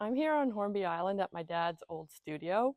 I'm here on Hornby Island at my dad's old studio,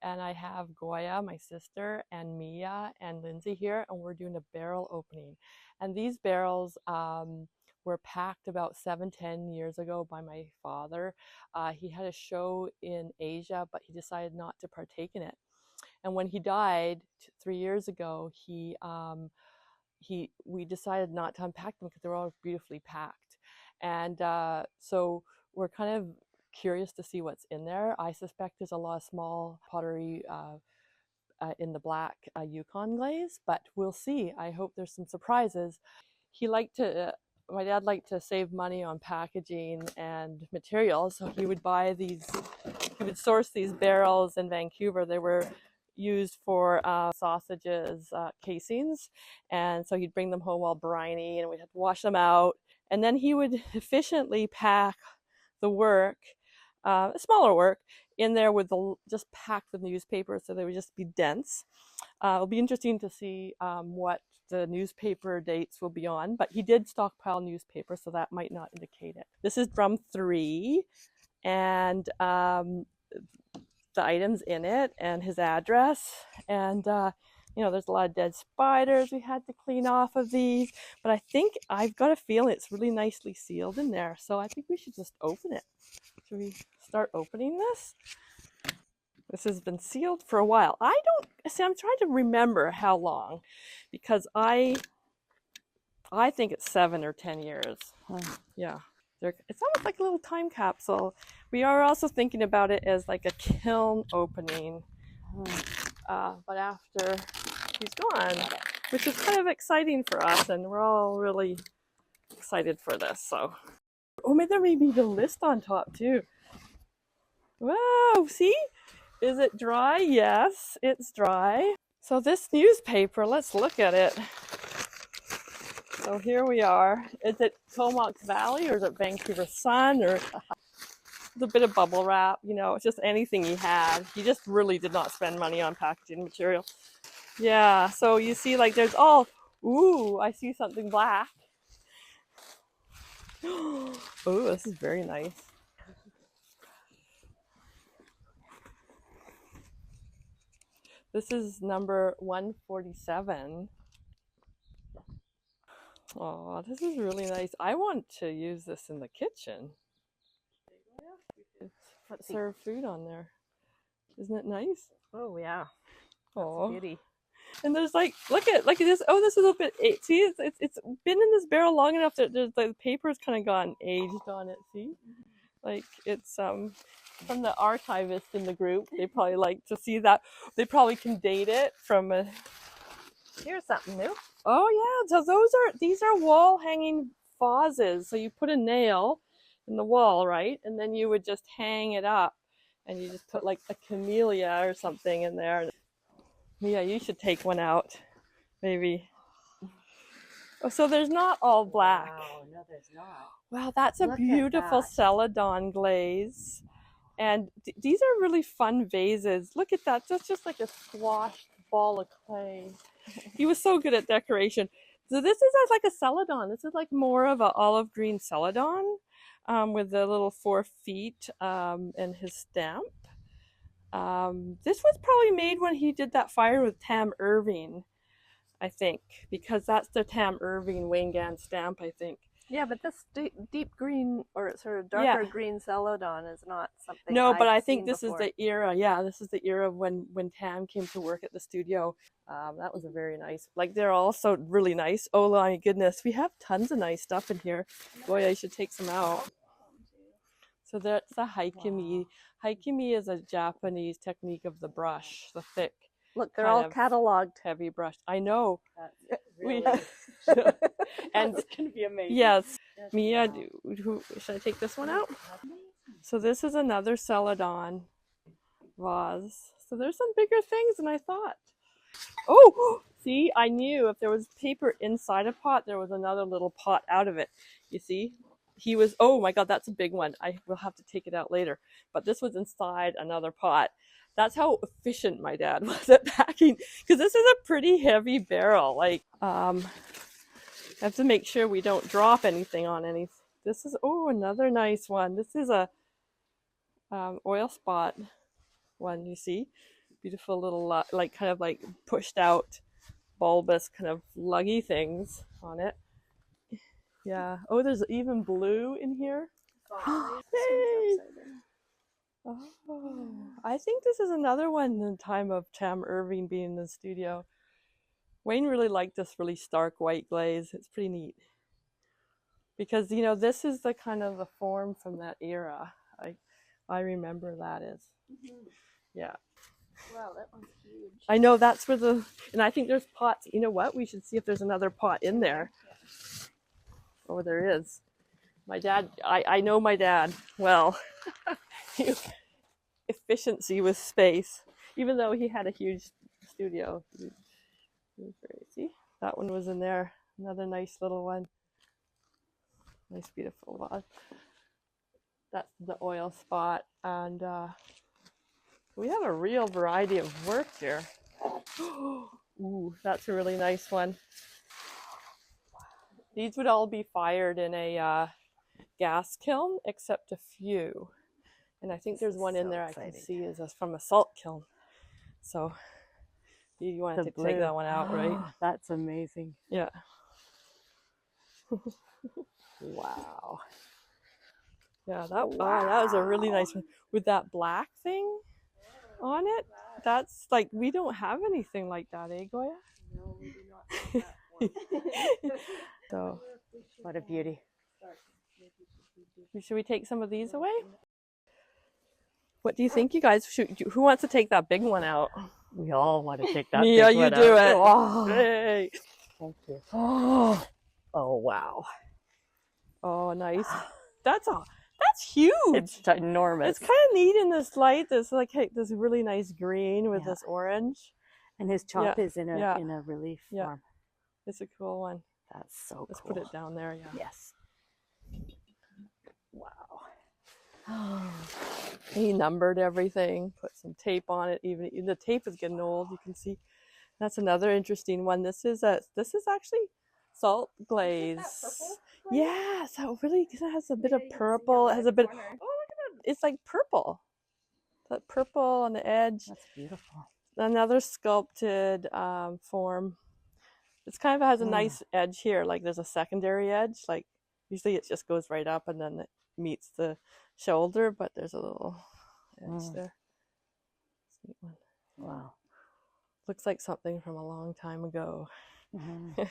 and I have Goya, my sister, and Mia and Lindsay here, and we're doing a barrel opening. And these barrels were packed about 7-10 years ago by my father. He had a show in Asia, but he decided not to partake in it. And when he died 3 years ago, we decided not to unpack them because they were all beautifully packed. And so we're kind of curious to see what's in there. I suspect there's a lot of small pottery in the black Yukon glaze, but we'll see. I hope there's some surprises. My dad liked to save money on packaging and materials, so he would source these barrels in Vancouver. They were used for sausages casings, and so he'd bring them home all briny, and we'd have to wash them out, and then he would efficiently pack the work, smaller work, in there with just packed with newspaper, so they would just be dense. It'll be interesting to see what the newspaper dates will be on, but he did stockpile newspaper, so that might not indicate it. This is drum 3, and the items in it and his address, and there's a lot of dead spiders we had to clean off of these, but I think I've got a feeling it's really nicely sealed in there, so I think we should just open it. Should we start opening this? This has been sealed for a while. I'm trying to remember how long, because I think it's 7 or 10 years. Yeah. It's almost like a little time capsule. We are also thinking about it as like a kiln opening, but after he's gone, which is kind of exciting for us, and we're all really excited for this. So, there may be the list on top too. Wow, see? Is it dry? Yes, it's dry. So this newspaper, let's look at it. So here we are. Is it Comox Valley, or is it Vancouver Sun, or a bit of bubble wrap? It's just anything he had. He just really did not spend money on packaging material. Yeah, so you see, like, there's ooh, I see something black. Oh, this is very nice. This is number 147. Oh, this is really nice. I want to use this in the kitchen. Let's serve food on there. Isn't it nice? Oh yeah. Oh, beauty. And there's like, look at this. Oh, this is a bit. See, it's been in this barrel long enough that the paper's kind of gone aged on it. See, like it's from the archivist in the group. They probably like to see that. They probably can date it from a. Here's something new. Oh yeah, so these are wall hanging vases. So you put a nail in the wall, right? And then you would just hang it up, and you just put like a camellia or something in there. Yeah, you should take one out, maybe. Oh, so there's not all black. Wow, no, there's not. Wow, that's a beautiful celadon glaze. And these are really fun vases. Look at that. That's just like a squashed ball of clay. He was so good at decoration. So this is like a celadon. This is like more of an olive green celadon with the little 4 feet and his stamp. This was probably made when he did that fire with Tam Irving, I think, because that's the Tam Irving Wayne Ngan stamp, I think. Yeah, but this deep green or sort of darker green celadon is not something. No, but I think this is the era. Yeah, this is the era when Tam came to work at the studio. That was a very nice. Like, they're also really nice. Oh my goodness, we have tons of nice stuff in here. Boy, I should take some out. So that's the haikimi. Haikimi is a Japanese technique of the brush, the thick. Look, they're all cataloged. Heavy brush. I know. That's really and it's going to be amazing. Yes. Mia, should I take this one out? So this is another celadon vase. So there's some bigger things than I thought. Oh, see, I knew if there was paper inside a pot, there was another little pot out of it. You see? Oh my God, that's a big one. I will have to take it out later. But this was inside another pot. That's how efficient my dad was at packing, because this is a pretty heavy barrel. Like, I have to make sure we don't drop anything on any. This is, oh, another nice one. This is a oil spot one, you see? Beautiful little, like kind of like pushed out, bulbous kind of luggy things on it. Yeah. Oh, there's even blue in here. Hey! Oh, I think this is another one in the time of Tam Irving being in the studio. Wayne really liked this really stark white glaze. It's pretty neat. Because, you know, this is the kind of the form from that era. I remember that is. Yeah. Wow, that one's huge. I know that's where and I think there's pots. You know what? We should see if there's another pot in there. Oh, there is. My dad, I know my dad well. Efficiency with space. Even though he had a huge studio. See? That one was in there. Another nice little one. Nice, beautiful one. That's the oil spot. And we have a real variety of work here. Ooh, that's a really nice one. These would all be fired in a gas kiln, except a few. And I think there's one in there I can see is from a salt kiln. So you wanted to take that one out, right? That's amazing. Yeah. Wow. Yeah, that was a really nice one with that black thing on it. That's like, we don't have anything like that, eh, Goya? No, we do not have that one. So, What a beauty. should we take some of these away? What do you think, you guys? Who wants to take that big one out? We all want to take that Yeah, big you one do out. it. Oh, Hey. thank you. Oh, wow. Oh, nice. That's huge. It's enormous. It's kind of neat in this light. This like this really nice green with this orange. And his chop is in a in a relief Yeah. form. It's a cool one. That's so Let's cool. put it down there. Yeah. Yes. Wow. He numbered everything, put some tape on it. Even the tape is getting old. You can see. That's another interesting one. This is actually salt glaze. Yeah, so really it has a bit of purple. It has a bit. Oh, look at that! It's like purple. That purple on the edge. That's beautiful. Another sculpted form. It's kind of has a nice edge here. Like there's a secondary edge. Like usually it just goes right up and then it meets the shoulder, but there's a little edge there. It's a neat one. Wow. Looks like something from a long time ago. Mm-hmm.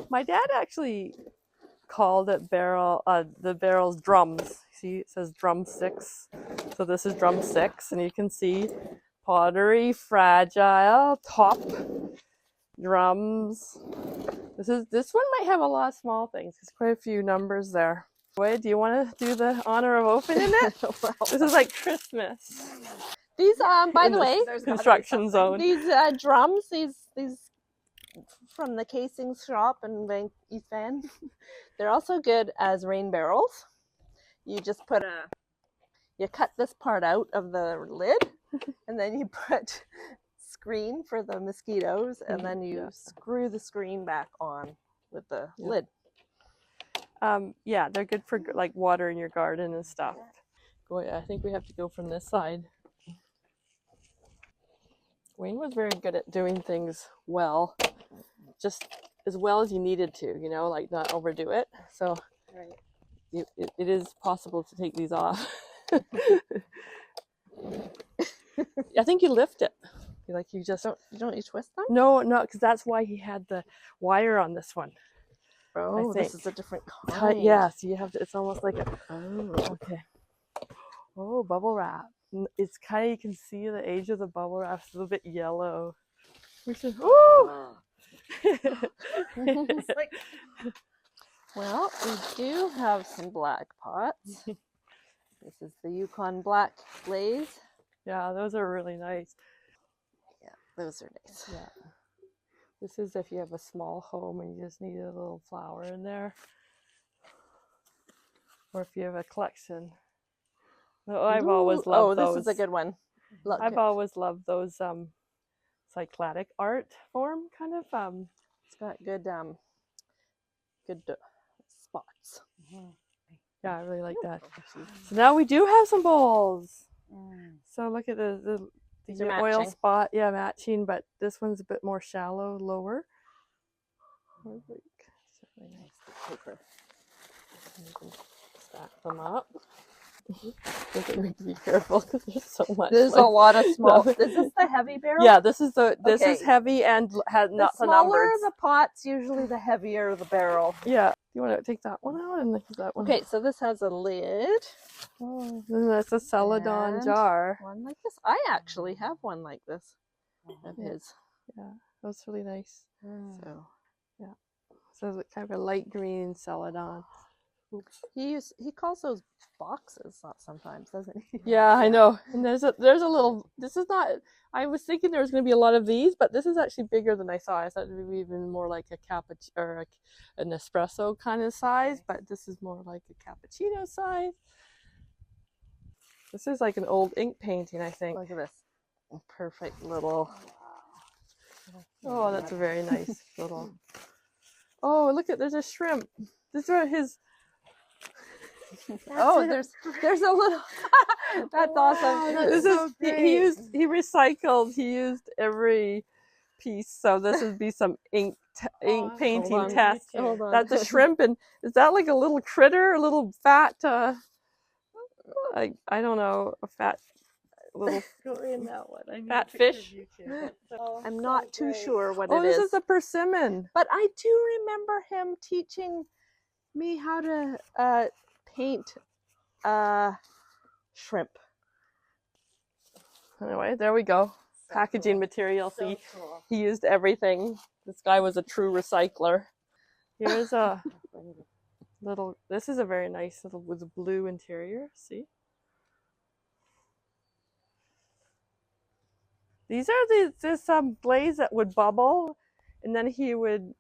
My dad actually called it the barrels drums. See, it says drum 6. So this is drum 6, and you can see pottery, fragile, top, drums. This one might have a lot of small things. There's quite a few numbers there. Boy, do you want to do the honor of opening it? This is like Christmas. These, by the way, construction zone. These drums, these from the casing shop in East Van, they're also good as rain barrels. You just you cut this part out of the lid, and then you put screen for the mosquitoes, and then you screw the screen back on with the lid. Yeah, they're good for like watering your garden and stuff. I think we have to go from this side. Wayne was very good at doing things well, just as well as you needed to, you know, like not overdo it. So it is possible to take these off. I think you lift it. Like you just don't you twist them? No, because that's why he had the wire on this one. Oh, this is a different kind. Yeah, so you have to. It's almost like a. Oh, okay. Oh, bubble wrap. It's kind of, you can see the age of the bubble wrap. It's a little bit yellow. We should. Oh. Well, we do have some black pots. This is the Yukon Black Glaze. Yeah, those are really nice. Yeah, those are nice. Yeah. This is if you have a small home and you just need a little flower in there. Or if you have a collection. Oh, I've always loved those. Oh, this is a good one. I've always loved those cycladic art form, kind of It's got good spots. Yeah, I really like that. So now we do have some bowls. So look at These are the oil matching. spot. Yeah, matching, but this one's a bit more shallow, lower. It's really nice paper. You can stack them up. Be careful because there's so much. There's a lot of small. Is this the heavy barrel? Yeah, this is Okay. heavy and has The not smaller numbered. the pots, usually the heavier the barrel. Yeah. You want to take that one out and use that one? Okay, so this has a lid. Oh, and that's a celadon And jar. one like this. I actually have one like this. Of his. Yeah, that's really nice. So yeah, so it's kind of a light green celadon. Oops. he calls those boxes sometimes, doesn't he? Yeah, I know. And there's a little. This is not. I was thinking there was going to be a lot of these, but this is actually bigger than I thought. I thought it would be even more like a cappuccino or an espresso kind of size, but this is more like a cappuccino size. This is like an old ink painting, I think. Look at this. Perfect little. Oh, that's a very nice little. Oh, look at, there's a shrimp. These are his. Oh, there's a little. That's awesome. This is he recycled. He used every piece. So this would be some ink painting test. Hold on. That's a shrimp, and is that like a little critter, a little fat? I don't know, a fat little fat fish. I'm not too sure what Oh, it this is. is a persimmon. But I do remember him teaching me how to paint shrimp. Anyway, there we go. Packaging material. See, he used everything. This guy was a true recycler. Here's a little. This is a very nice little with a blue interior. See. These are this glaze that would bubble, and then he would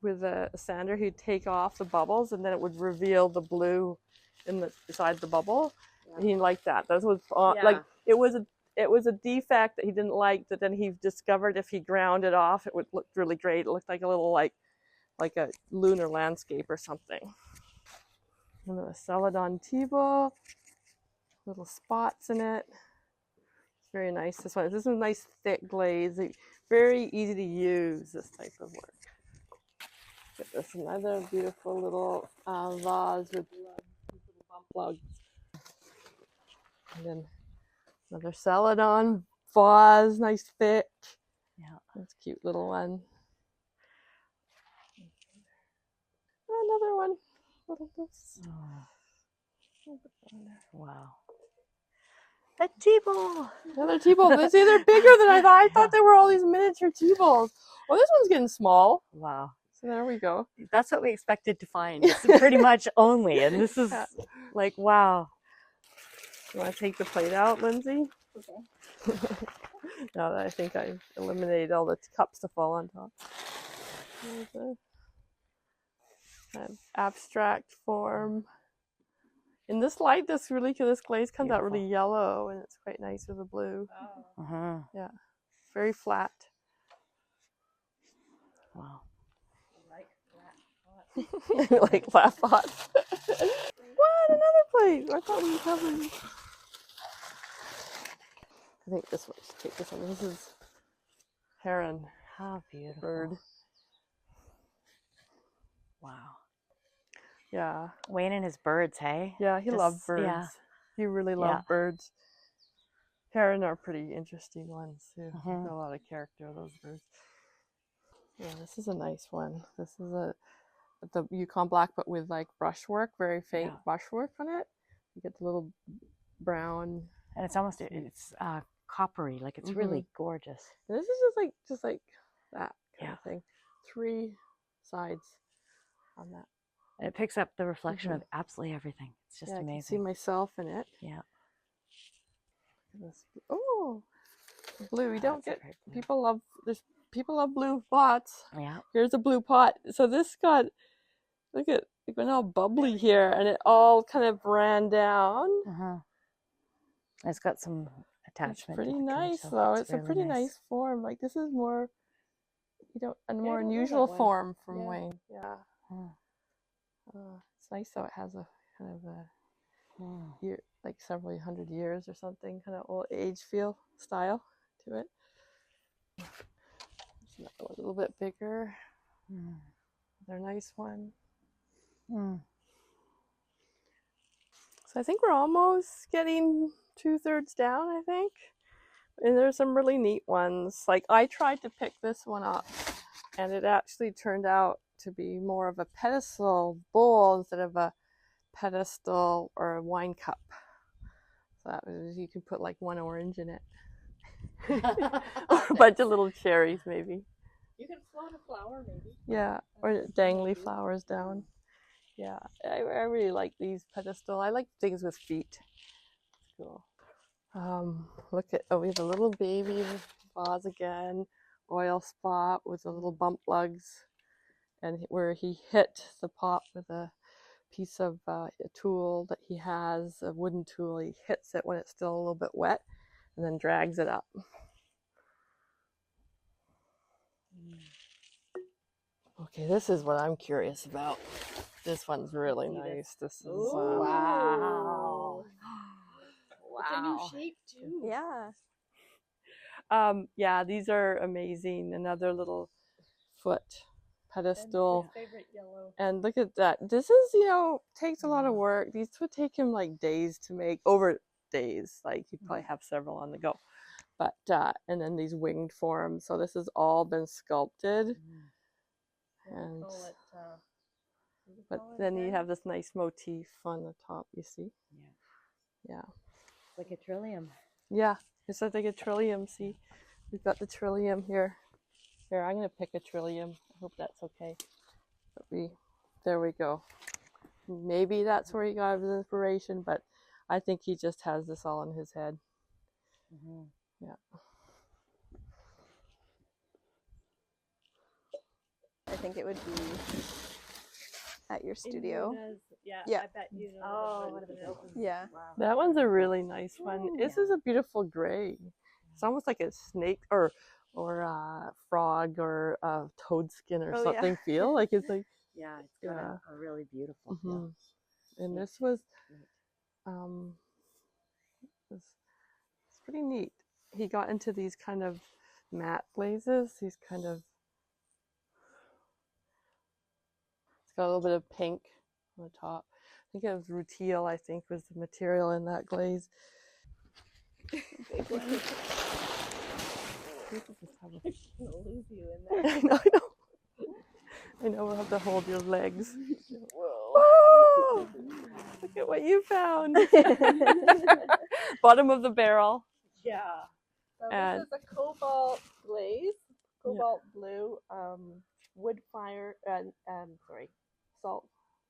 with a sander he'd take off the bubbles, and then it would reveal the blue inside the bubble. Yeah. And he liked that. That was like it was a defect that he didn't like. That then he discovered if he ground it off, it would look really great. It looked like a little like a lunar landscape or something. And a celadon table, little spots in it. Very nice. This is a nice thick glaze. Very easy to use, this type of work. Get this, another beautiful little vase with little bump plugs. And then another celadon vase, nice thick. Yeah, that's a cute little one. Another one. Little this. Oh. Wow. A tea bowl. Another tea bowl. See, they're bigger than I thought. I thought they were all these miniature tea bowls. Oh, this one's getting small. Wow. So there we go. That's what we expected to find. It's pretty much only, and this is like, wow. You want to take the plate out, Lindsay? Okay. Now that I think I've eliminated all the cups to fall on top. There's a kind of abstract form. In this light, this glaze comes out really yellow, and it's quite nice with the blue. Oh. Yeah, very flat. Wow. Like flat pots. What? Another plate? I thought we covered. I think this one. Take this one. This is heron. How beautiful. Bird. Wow. Yeah. Wayne and his birds, hey? Yeah, he loved birds. Yeah. He really loved birds. Heron are pretty interesting ones too. A lot of character, those birds. Yeah, this is a nice one. This is the Yukon black, but with like brushwork, very faint brushwork on it. You get the little brown, and it's almost coppery. Like it's really gorgeous. And this is just like that kind of thing. 3 sides on that. And it picks up the reflection of absolutely everything. It's just amazing. I can see myself in it. Yeah. Oh, blue. We don't get people love blue pots. Yeah. Here's a blue pot. So this got, look at, it went all bubbly here, and it all kind of ran down. It's got some attachment. It's pretty nice though. It's a pretty nice form. Like this is more a more don't know unusual that one. form from Yeah. Wayne. Yeah. It's nice though. It has a kind of a year, like several hundred years or something, kind of old age feel style to it. There's another one a little bit bigger. Another nice one. So I think we're almost getting 2/3 down, I think. And there's some really neat ones. Like I tried to pick this one up and it actually turned out to be more of a pedestal bowl instead of a pedestal or a wine cup. So that was, you could put like one orange in it. Or a bunch of little cherries maybe. You can float a flower maybe. Yeah, or dangly flowers down. Yeah, I really like these pedestal. I like things with feet. Cool. Look at, we have a little baby vase again, oil spot with the little bump lugs, and where he hit the pot with a piece of a tool that he has, a wooden tool. He hits it when it's still a little bit wet and then drags it up. Okay, this is what I'm curious about. This one's really nice. This is Wow. It's a new shape too. Yeah. yeah, these are amazing. Another little foot pedestal. Favorite yellow. And look at that. This is, you know, takes a lot of work. These would take him like days to make, over days. Like he'd probably have several on the go. But, and then these winged forms. So this has all been sculpted. And, but then you have this nice motif on the top, you see? Yeah. Like a trillium. Yeah, it's like a trillium. See, we've got the trillium here. Here, I'm going to pick a trillium. I hope that's okay. But there we go. Maybe that's where he got his inspiration, but I think he just has this all in his head. Yeah. I think it would be at your studio. Yeah, Yeah. I bet you know. One of the buildings. Yeah. Wow. That one's a really nice one. This is a beautiful gray. It's almost like a snake or a frog or a toad skin or something feel. Like it's like, Yeah, it's got a really beautiful feel. And this was, it's pretty neat. He got into these kind of matte glazes, these kind of, it's got a little bit of pink on the top. I think it was rutile, I think, was the material in that glaze. People just have gonna lose you in there. I know, we'll have to hold your legs. Whoa. Whoa! Look at what you found. Bottom of the barrel. Yeah. So And- this is a cobalt glaze, cobalt blue, wood fire, salt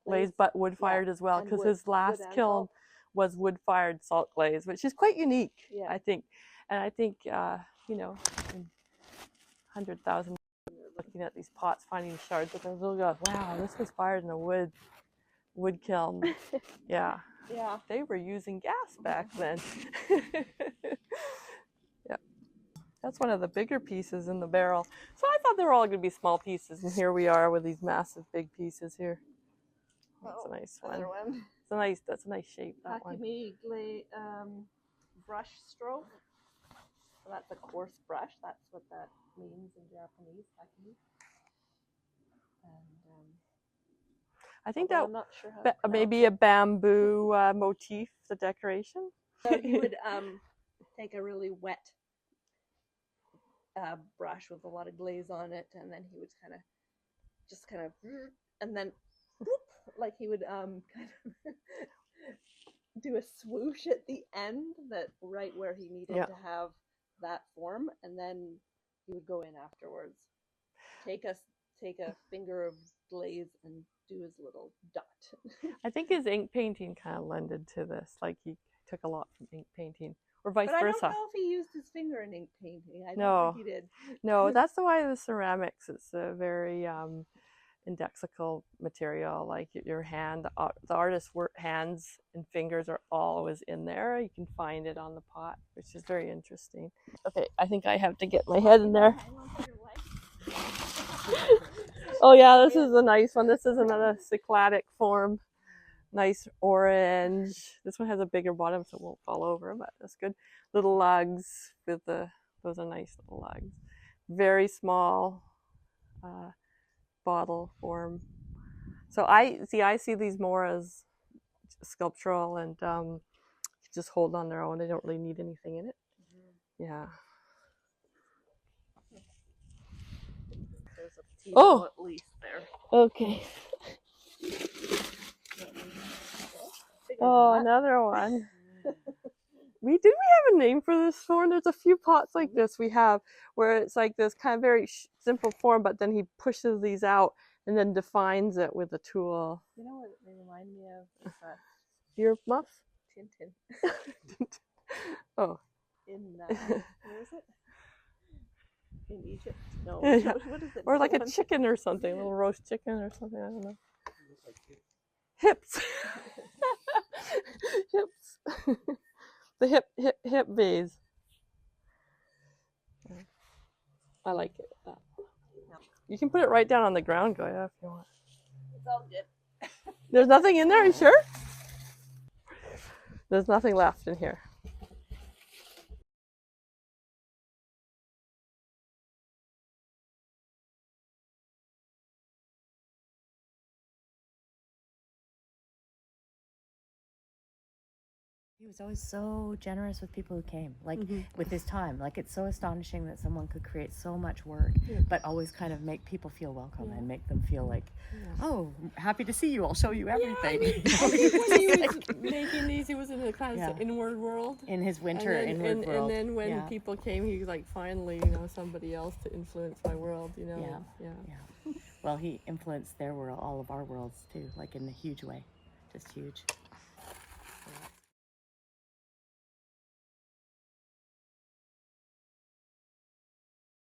Glaze, but wood fired as well, and because wood- his last wood and kiln salt. was wood fired salt glaze, which is quite unique, Yeah. I think. And I think, you know, in 100,000 looking at these pots, finding shards of them, they'll go, wow, this was fired in a wood kiln. Yeah. Yeah. They were using gas back then. Yeah. That's one of the bigger pieces in the barrel. So I thought they were all going to be small pieces, and here we are with these massive big pieces here. That's a nice one. Another one. That's a nice shape, that one. Hakimi brush stroke. So that's a coarse brush. That's what that means in Japanese. Hakimi. And I think although that I'm not sure how to maybe a bamboo motif, the decoration. So he would take a really wet brush with a lot of glaze on it, and then he would kind of, and then like he would kind of do a swoosh at the end, that right where he needed to have that form, and then he would go in afterwards, take a finger of glaze and do his little dot. I think his ink painting kind of lended to this. Like he took a lot from ink painting, or vice But versa. I don't know if he used his finger in ink painting. I No. don't think he did. No, that's the way the ceramics. It's a very indexical material. Like your hand, the artist's hands and fingers are always in there. You can find it on the pot, which is very interesting. Okay, I think I have to get my head in there. Hang on to your leg. Oh yeah, this is a nice one. This is another cycladic form. Nice orange. This one has a bigger bottom, so it won't fall over, but that's good. Little lugs with those are nice little lugs. Very small bottle form. So I see these more as sculptural and just hold on their own. They don't really need anything in it. Yeah. There's a Oh! at least there. Okay. Oh, another one. We have a name for this form. There's a few pots like this we have where it's like this kind of very simple form, but then he pushes these out and then defines it with a tool. You know what they remind me of? Is Your muff? Tintin. Oh. In where is it? In Egypt? No. Yeah. What is it? Or like a chicken or something, a little roast chicken or something. I don't know. Hips. Hips. The hip vase. I like it. You can put it right down on the ground, Goya, if you want. It's all good. There's nothing in there, are you sure? There's nothing left in here. He was always so generous with people who came, like with his time. Like it's so astonishing that someone could create so much work, but always kind of make people feel welcome and make them feel like, oh, happy to see you. I'll show you everything. When he was making these, he was in the kind of inward world. In his inward world. And then when people came, he was like, finally, somebody else to influence my world, Yeah. Well, he influenced their world, all of our worlds too, like in a huge way, just huge.